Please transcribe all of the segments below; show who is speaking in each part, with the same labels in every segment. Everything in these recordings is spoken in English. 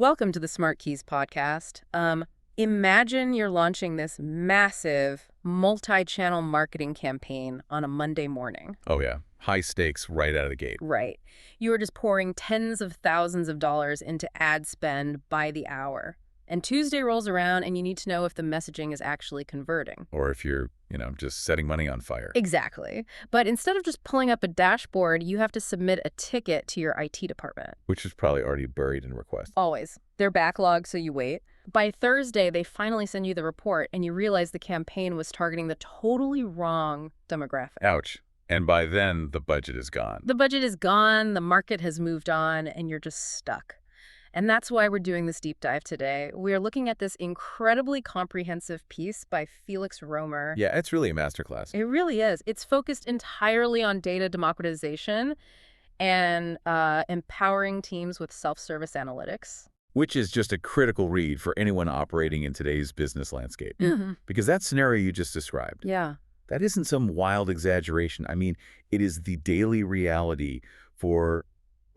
Speaker 1: Welcome to the SmartKeys podcast. Imagine you're launching this massive multi-channel marketing campaign on a Monday morning.
Speaker 2: Oh, yeah. High stakes right out of the gate.
Speaker 1: Right. You are just pouring tens of thousands of dollars into ad spend by the hour. And Tuesday rolls around and you need to know if the messaging is actually converting.
Speaker 2: Or if you're, just setting money on fire.
Speaker 1: Exactly. But instead of just pulling up a dashboard, you have to submit a ticket to your IT department.
Speaker 2: Which is probably already buried in request.
Speaker 1: Always. They're backlogged, so you wait. By Thursday, they finally send you the report, and you realize the campaign was targeting the totally wrong demographic.
Speaker 2: Ouch. And by then, the budget is gone.
Speaker 1: The budget is gone, the market has moved on, and you're just stuck. And that's why we're doing this deep dive today. We are looking at this incredibly comprehensive piece by Felix Römer.
Speaker 2: Yeah, it's really a masterclass.
Speaker 1: It really is. It's focused entirely on data democratization and empowering teams with self-service analytics.
Speaker 2: Which is just a critical read for anyone operating in today's business landscape. Because that scenario you just described,
Speaker 1: Yeah.
Speaker 2: that isn't some wild exaggeration. I mean, it is the daily reality for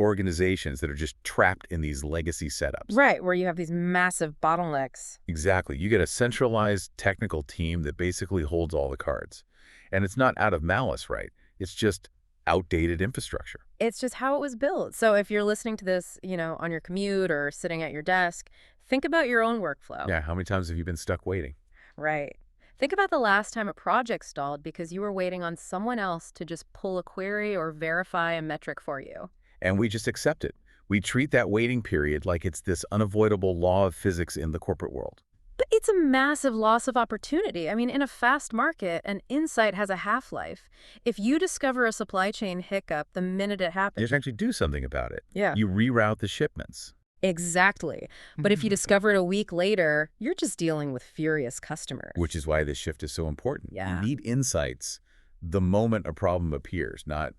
Speaker 2: organizations that are just trapped in these legacy setups.
Speaker 1: Right, where you have these massive bottlenecks.
Speaker 2: Exactly. You get a centralized technical team that basically holds all the cards. And it's not out of malice, right? It's just outdated infrastructure.
Speaker 1: It's just how it was built. So if you're listening to this, on your commute or sitting at your desk, think about your own workflow.
Speaker 2: Yeah, how many times have you been stuck waiting?
Speaker 1: Right. Think about the last time a project stalled because you were waiting on someone else to just pull a query or verify a metric for you.
Speaker 2: And we just accept it. We treat that waiting period like it's this unavoidable law of physics in the corporate world.
Speaker 1: But it's a massive loss of opportunity. I mean, in a fast market, an insight has a half-life. If you discover a supply chain hiccup the minute it
Speaker 2: You
Speaker 1: happens...
Speaker 2: have to actually do something about it.
Speaker 1: Yeah.
Speaker 2: You reroute the shipments.
Speaker 1: Exactly. But if you discover it a week later, you're just dealing with furious customers.
Speaker 2: Which is why this shift is so important.
Speaker 1: Yeah.
Speaker 2: You need insights the moment a problem appears, not,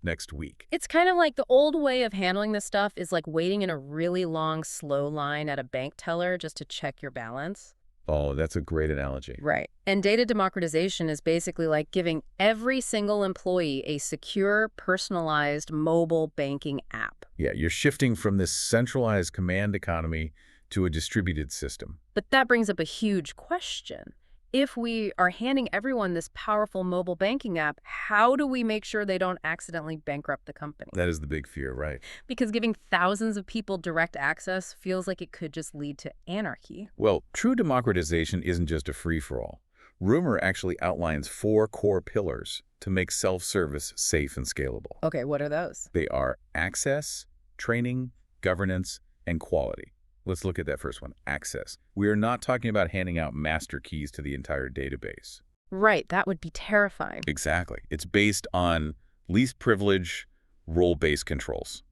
Speaker 2: next week.
Speaker 1: It's kind of like the old way of handling this stuff is like waiting in a really long, slow line at a bank teller just to check your balance.
Speaker 2: Oh, that's a great analogy.
Speaker 1: Right. And data democratization is basically like giving every single employee a secure, personalized mobile banking app.
Speaker 2: Yeah, you're shifting from this centralized command economy to a distributed system.
Speaker 1: But that brings up a huge question. If we are handing everyone this powerful mobile banking app, how do we make sure they don't accidentally bankrupt the company?
Speaker 2: That is the big fear, right?
Speaker 1: Because giving thousands of people direct access feels like it could just lead to anarchy.
Speaker 2: Well, true democratization isn't just a free-for-all. Römer actually outlines 4 core pillars to make self-service safe and scalable.
Speaker 1: Okay, what are those?
Speaker 2: They are access, training, governance, and quality. Let's look at that first one, access. We are not talking about handing out master keys to the entire database.
Speaker 1: Right, that would be terrifying.
Speaker 2: Exactly. It's based on least privilege, role-based controls.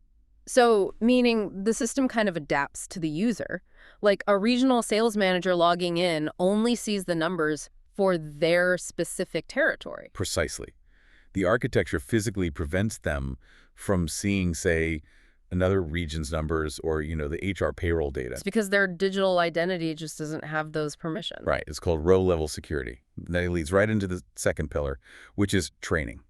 Speaker 1: So, meaning the system kind of adapts to the user. Like a regional sales manager logging in only sees the numbers for their specific territory.
Speaker 2: Precisely. The architecture physically prevents them from seeing, say, another region's numbers or, the HR payroll data.
Speaker 1: It's because their digital identity just doesn't have those permissions.
Speaker 2: Right. It's called row-level security. That leads right into the second pillar, which is training.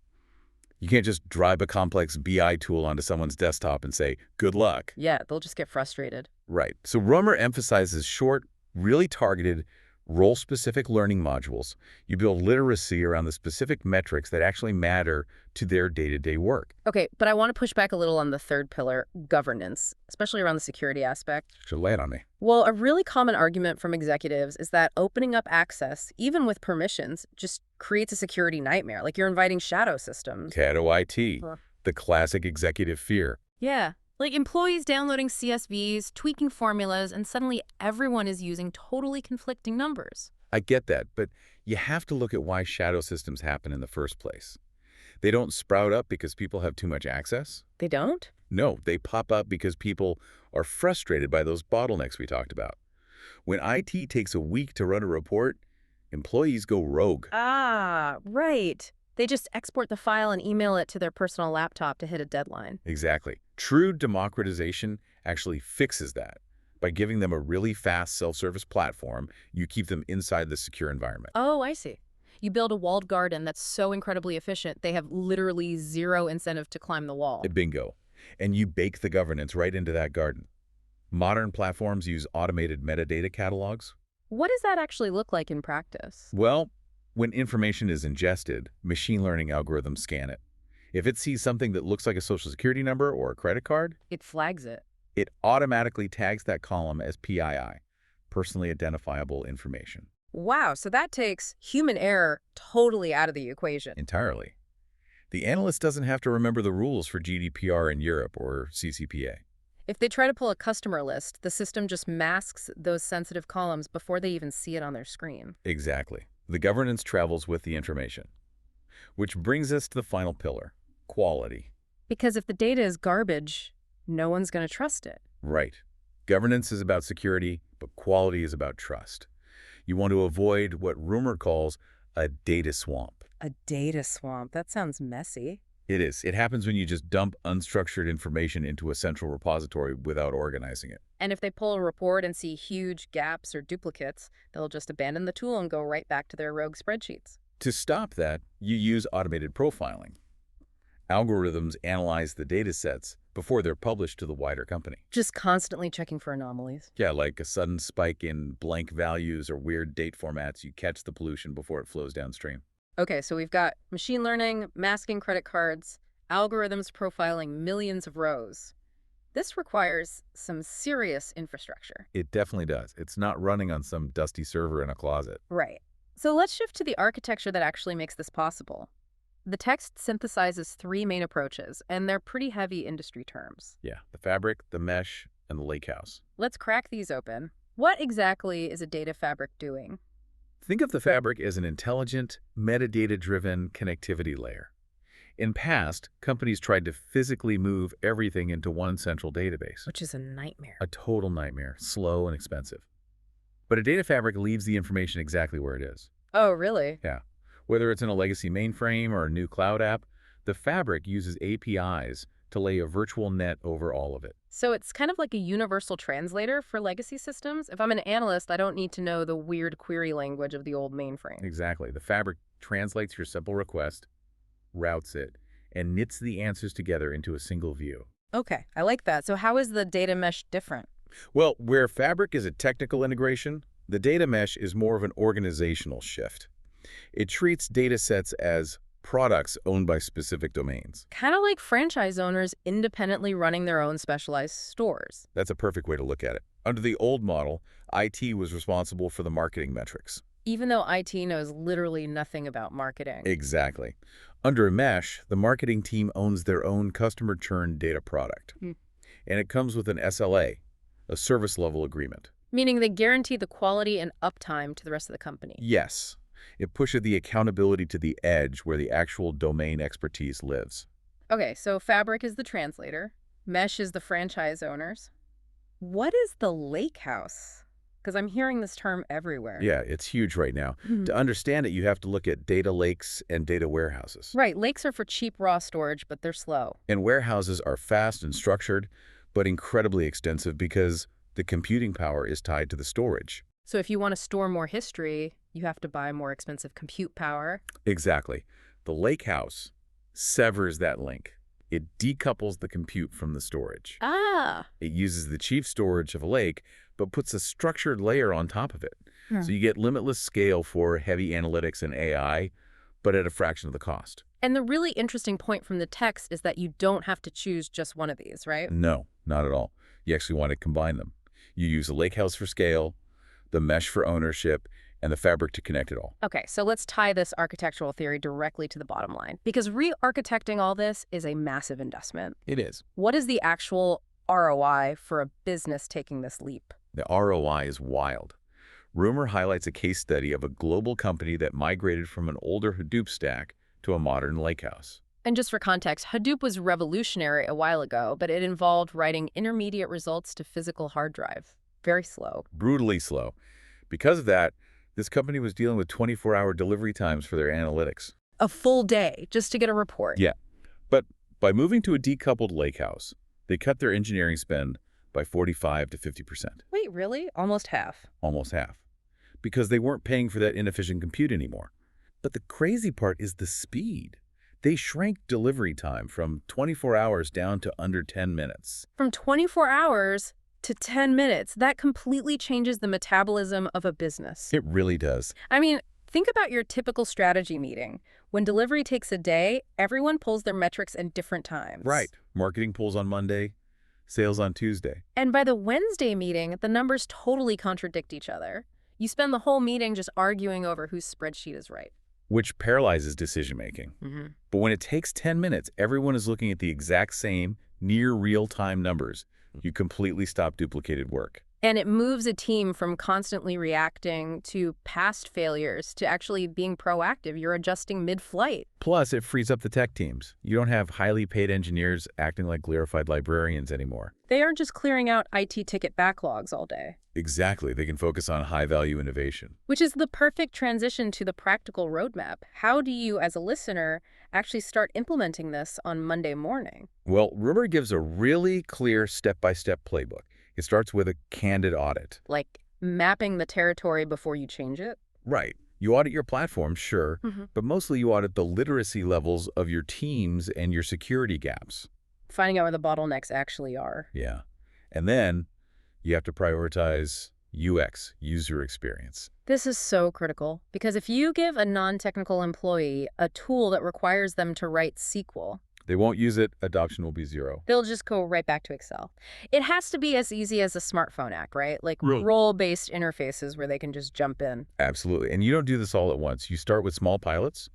Speaker 2: You can't just drive a complex BI tool onto someone's desktop and say, good luck.
Speaker 1: Yeah, they'll just get frustrated.
Speaker 2: Right. So Römer emphasizes short, really targeted, role-specific learning modules. You build literacy around the specific metrics that actually matter to their day-to-day work.
Speaker 1: Okay, but I want to push back a little on the third pillar, governance, especially around the security aspect.
Speaker 2: So lay it on me.
Speaker 1: Well, a really common argument from executives is that opening up access, even with permissions, just creates a security nightmare. Like you're inviting shadow systems.
Speaker 2: Shadow IT, the classic executive fear.
Speaker 1: Yeah. Like employees downloading CSVs, tweaking formulas, and suddenly everyone is using totally conflicting numbers.
Speaker 2: I get that, but you have to look at why shadow systems happen in the first place. They don't sprout up because people have too much access.
Speaker 1: They don't?
Speaker 2: No, they pop up because people are frustrated by those bottlenecks we talked about. When IT takes a week to run a report, employees go rogue.
Speaker 1: Ah, right. They just export the file and email it to their personal laptop to hit a deadline.
Speaker 2: Exactly. True democratization actually fixes that. By giving them a really fast self-service platform, you keep them inside the secure environment.
Speaker 1: Oh, I see. You build a walled garden that's so incredibly efficient, they have literally zero incentive to climb the wall.
Speaker 2: Bingo. And you bake the governance right into that garden. Modern platforms use automated metadata catalogs.
Speaker 1: What does that actually look like in practice?
Speaker 2: Well, when information is ingested, machine learning algorithms scan it. If it sees something that looks like a social security number or a credit card,
Speaker 1: It flags it.
Speaker 2: it automatically tags that column as PII, personally identifiable information,
Speaker 1: Wow, so that takes human error totally out of the equation.
Speaker 2: entirely. The analyst doesn't have to remember the rules for GDPR in Europe or CCPA.
Speaker 1: If they try to pull a customer list, the system just masks those sensitive columns before they even see it on their screen.
Speaker 2: Exactly. The governance travels with the information. Which brings us to the final pillar, quality.
Speaker 1: Because if the data is garbage, no one's going to trust it.
Speaker 2: Right. Governance is about security, but quality is about trust. You want to avoid what Römer calls a data swamp.
Speaker 1: A data swamp. That sounds messy.
Speaker 2: It is. It happens when you just dump unstructured information into a central repository without organizing it.
Speaker 1: And if they pull a report and see huge gaps or duplicates, they'll just abandon the tool and go right back to their rogue spreadsheets.
Speaker 2: To stop that, you use automated profiling. Algorithms analyze the data sets before they're published to the wider company.
Speaker 1: Just constantly checking for anomalies.
Speaker 2: Yeah, like a sudden spike in blank values or weird date formats, you catch the pollution before it flows downstream.
Speaker 1: Okay, so we've got machine learning, masking credit cards, algorithms profiling millions of rows. This requires some serious infrastructure.
Speaker 2: It definitely does. It's not running on some dusty server in a closet.
Speaker 1: Right. So let's shift to the architecture that actually makes this possible. The text synthesizes three main approaches, and they're pretty heavy industry terms.
Speaker 2: Yeah, the fabric, the mesh, and the lakehouse.
Speaker 1: Let's crack these open. What exactly is a data fabric doing?
Speaker 2: Think of the fabric as an intelligent, metadata-driven connectivity layer. In past, companies tried to physically move everything into one central database.
Speaker 1: Which is a nightmare.
Speaker 2: A total nightmare, slow and expensive. But a data fabric leaves the information exactly where it is.
Speaker 1: Oh, really?
Speaker 2: Yeah. Whether it's in a legacy mainframe or a new cloud app, the fabric uses APIs to lay a virtual net over all of it.
Speaker 1: So it's kind of like a universal translator for legacy systems. If I'm an analyst, I don't need to know the weird query language of the old mainframe.
Speaker 2: Exactly. The fabric translates your simple request, routes it, and knits the answers together into a single view.
Speaker 1: Okay, I like that. So how is the data mesh different?
Speaker 2: Well, where fabric is a technical integration, the data mesh is more of an organizational shift. It treats data sets as products owned by specific domains.
Speaker 1: Kind of like franchise owners independently running their own specialized stores.
Speaker 2: That's a perfect way to look at it. Under the old model, IT was responsible for the marketing metrics.
Speaker 1: Even though IT knows literally nothing about marketing.
Speaker 2: Exactly. Under a mesh, the marketing team owns their own customer churn data product.
Speaker 1: Hmm.
Speaker 2: And it comes with an SLA, a service level agreement.
Speaker 1: Meaning they guarantee the quality and uptime to the rest of the company.
Speaker 2: Yes. It pushes the accountability to the edge where the actual domain expertise lives.
Speaker 1: Okay, so Fabric is the translator. Mesh is the franchise owners. What is the lakehouse? Because I'm hearing this term everywhere.
Speaker 2: Yeah, it's huge right now. To understand it, you have to look at data lakes and data warehouses.
Speaker 1: Right, lakes are for cheap raw storage, but they're slow.
Speaker 2: And warehouses are fast and structured, but incredibly extensive because the computing power is tied to the storage.
Speaker 1: So if you want to store more history, you have to buy more expensive compute power.
Speaker 2: Exactly. The lakehouse severs that link. It decouples the compute from the storage.
Speaker 1: Ah.
Speaker 2: It uses the chief storage of a lake, but puts a structured layer on top of it.
Speaker 1: Hmm.
Speaker 2: So you get limitless scale for heavy analytics and AI, but at a fraction of the cost.
Speaker 1: And the really interesting point from the text is that you don't have to choose just one of these, right?
Speaker 2: No, not at all. You actually want to combine them. You use a lakehouse for scale, the mesh for ownership, and the fabric to connect it all.
Speaker 1: Okay, so let's tie this architectural theory directly to the bottom line. Because re-architecting all this is a massive investment.
Speaker 2: It is.
Speaker 1: What is the actual ROI for a business taking this leap?
Speaker 2: The ROI is wild. Römer highlights a case study of a global company that migrated from an older Hadoop stack to a modern lakehouse.
Speaker 1: And just for context, Hadoop was revolutionary a while ago, but it involved writing intermediate results to physical hard drive. Very slow.
Speaker 2: Brutally slow. Because of that, this company was dealing with 24-hour delivery times for their analytics.
Speaker 1: A full day just to get a report.
Speaker 2: Yeah. But by moving to a decoupled lakehouse, they cut their engineering spend by 45 to 50%.
Speaker 1: Wait, really? Almost half.
Speaker 2: Almost half. Because they weren't paying for that inefficient compute anymore. But the crazy part is the speed. They shrank delivery time from 24 hours down to under 10 minutes.
Speaker 1: From 24 hours to 10 minutes. That completely changes the metabolism of a business.
Speaker 2: It really does.
Speaker 1: I mean, think about your typical strategy meeting. When delivery takes a day, everyone pulls their metrics at different times.
Speaker 2: Right. Marketing pulls on Monday, sales on Tuesday.
Speaker 1: And by the Wednesday meeting, the numbers totally contradict each other. You spend the whole meeting just arguing over whose spreadsheet is right.
Speaker 2: Which paralyzes decision-making. But when it takes 10 minutes, everyone is looking at the exact same, near real-time numbers. You completely stop duplicated work.
Speaker 1: And it moves a team from constantly reacting to past failures to actually being proactive. You're adjusting mid-flight.
Speaker 2: Plus, it frees up the tech teams. You don't have highly paid engineers acting like glorified librarians anymore.
Speaker 1: They aren't just clearing out IT ticket backlogs all day.
Speaker 2: Exactly. They can focus on high-value innovation.
Speaker 1: Which is the perfect transition to the practical roadmap. How do you, as a listener, actually start implementing this on Monday morning?
Speaker 2: Well, Römer gives a really clear step-by-step playbook. It starts with a candid audit.
Speaker 1: Like mapping the territory before you change it?
Speaker 2: Right. You audit your platform, sure, but mostly you audit the literacy levels of your teams and your security gaps.
Speaker 1: Finding out where the bottlenecks actually are.
Speaker 2: Yeah. And then you have to prioritize UX, user experience.
Speaker 1: This is so critical, because if you give a non-technical employee a tool that requires them to write SQL,
Speaker 2: They won't use it, adoption will be zero.
Speaker 1: they'll just go right back to Excel. It has to be as easy as a smartphone app, right? Like
Speaker 2: Really?
Speaker 1: role-based interfaces where they can just jump in.
Speaker 2: Absolutely. And you don't do this all at once. You start with small pilots,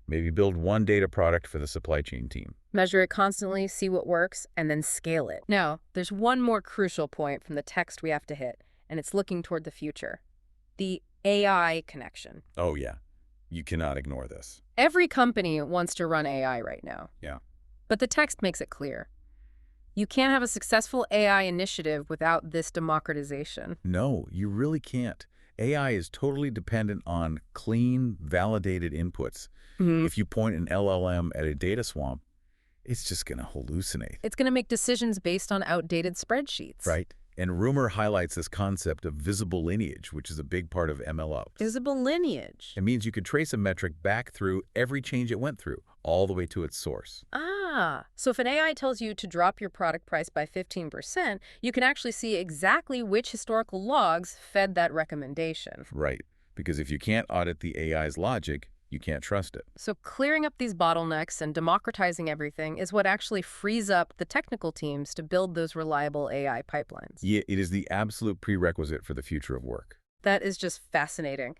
Speaker 2: maybe build one data product for the supply chain team.
Speaker 1: Measure it constantly, see what works, and then scale it. Now, there's one more crucial point from the text we have to hit, and it's looking toward the future. The AI connection.
Speaker 2: Oh, yeah. You cannot ignore this.
Speaker 1: Every company wants to run AI right now.
Speaker 2: Yeah.
Speaker 1: But the text makes it clear. You can't have a successful AI initiative without this democratization.
Speaker 2: No, you really can't. AI is totally dependent on clean, validated inputs. If you point an LLM at a data swamp, it's just going to hallucinate.
Speaker 1: It's going to make decisions based on outdated spreadsheets.
Speaker 2: Right. And Römer highlights this concept of visible lineage, which is a big part of MLOps.
Speaker 1: Visible lineage.
Speaker 2: It means you could trace a metric back through every change it went through, all the way to its source.
Speaker 1: So if an AI tells you to drop your product price by 15%, you can actually see exactly which historical logs fed that recommendation.
Speaker 2: Right. Because if you can't audit the AI's logic, you can't trust it.
Speaker 1: So clearing up these bottlenecks and democratizing everything is what actually frees up the technical teams to build those reliable AI pipelines.
Speaker 2: Yeah, it is the absolute prerequisite for the future of work.
Speaker 1: That is just fascinating.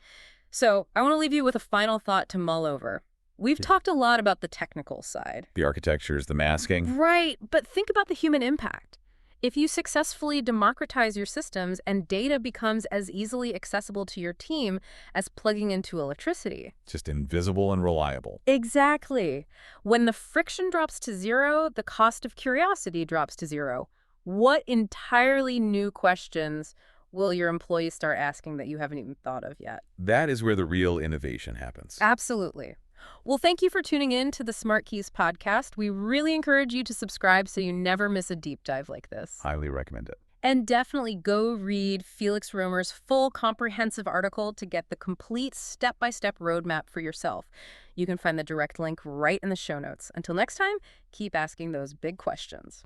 Speaker 1: So I want to leave you with a final thought to mull over. We've talked a lot about the technical side.
Speaker 2: The architectures, the masking.
Speaker 1: Right, but think about the human impact. If you successfully democratize your systems and data becomes as easily accessible to your team as plugging into electricity.
Speaker 2: Just invisible and reliable.
Speaker 1: Exactly. When the friction drops to zero, the cost of curiosity drops to zero. What entirely new questions will your employees start asking that you haven't even thought of yet?
Speaker 2: That is where the real innovation happens.
Speaker 1: Absolutely. Well, thank you for tuning in to the SmartKeys podcast. We really encourage you to subscribe so you never miss a deep dive like this.
Speaker 2: Highly recommend it.
Speaker 1: And definitely go read Felix Römer's full comprehensive article to get the complete step-by-step roadmap for yourself. You can find the direct link right in the show notes. Until next time, keep asking those big questions.